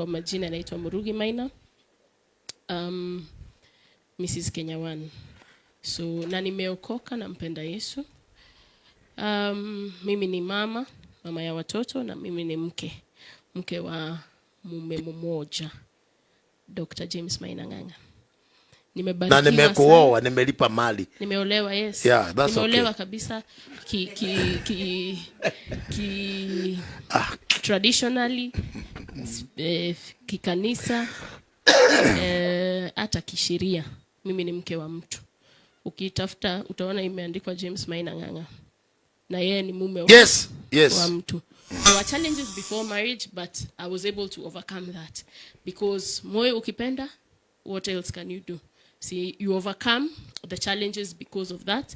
Kwa majina naitwa Murugi Maina. Mrs. Kenya 1. So na nimeokoka na mpenda Yesu. Mimi ni mama ya watoto, na mimi ni mke wa mume mmoja, Dr. James Maina Ng'ang'a. Na nimekuoa, nimelipa mali. Nimeolewa, yes. Yeah, that's nimeolewa okay. Kabisa traditionally, kikanisa, hata kisheria. Mimi ni mke wa mtu. Ukitafuta utaona imeandikwa James Maina Ng'ang'a. Na yeye ni mume wa mtu. There were challenges before marriage, but I was able to overcome that. Because moyo ukipenda, what else can you do? See, you overcome the challenges because of that.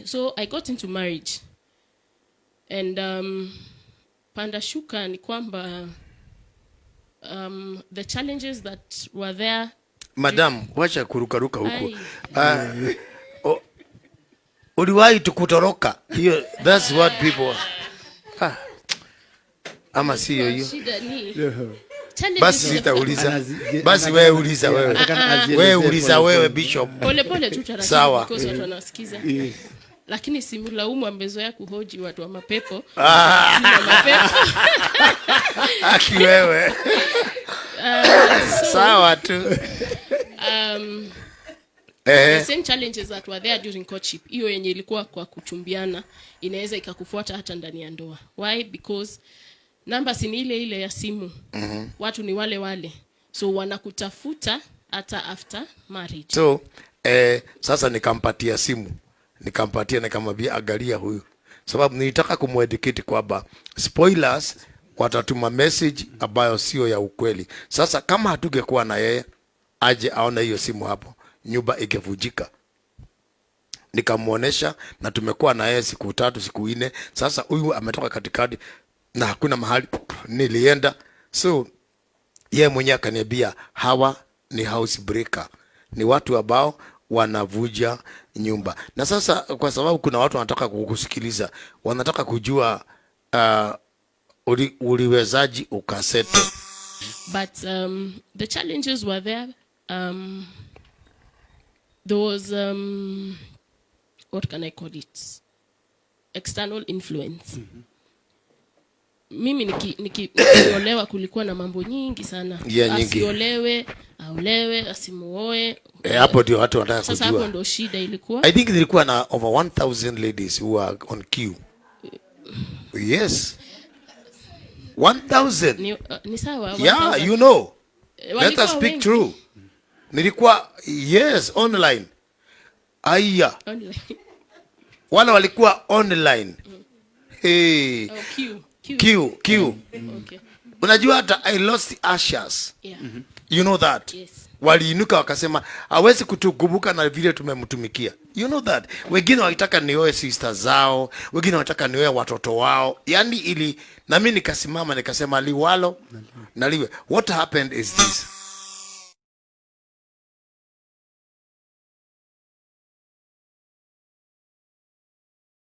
So I got into marriage. And panda shuka ni kwamba the challenges that were there. Madam, wacha kurukaruka huko. Uliwahi tukutoroka. That's what people. Ama sio hiyo. Basi sitauliza. Basi wewe uliza wewe. Wewe uliza wewe Bishop. Pole tu taratibu. Sawa. Because watu wanasikiza. Lakini simulaumu amezoea kuhoji watu wa mapepo. Mapepo. Aki wewe. Sawa tu. The same challenges that were there during courtship, hiyo yenye ilikuwa kwa kuchumbiana, inaweza ikakufuata hata ndani ya ndoa. Why? Because namba si ile ya simu. Watu ni wale. So wanakutafuta hata after marriage. So sasa nikampatia simu. Nikamwambia angalia huyu. Sababu nilitaka kumueducate kwamba spoilers watatuma message ambayo sio ya ukweli. Sasa kama hatungekuwa na yeye, aje aone hiyo simu hapo, nyumba ikevujika. Nikamuonesha, na tumekuwa na yeye siku 3 siku 4. Sasa huyu ametoka katikati na hakuna mahali nilienda. So yeye mwenyewe akaniambia hawa ni house breaker. Ni watu ambao wanavuja nyumba. Na sasa kwa sababu kuna watu wanataka kukusikiliza, wanataka kujua uliwezaji ukaseto. But the challenges were there. There was what can I call it? External influence. Mimi nikiolewa kulikuwa na mambo nyingi sana. Asiolewe, aolewe, asimuoe. Hapo ndio watu wanataka kujua. Sasa hapo ndio shida ilikuwa. I think nilikuwa na over 1000 ladies who are on queue. Yes. 1000. Ni sawa. Yeah, you know. Let us speak true. Nilikuwa online. Aya. Online. Wale walikuwa online. Hey. Q. Okay. Unajua hata I lost ashes. Yeah. You know that? Yes. Waliinuka wakasema hawezi kutukumbuka na vile tumemtumikia. You know that? Wengine walitaka nioe sister zao, wengine walitaka nioe watoto wao. Yaani na mimi nikasimama nikasema liwalo na liwe. What happened is this.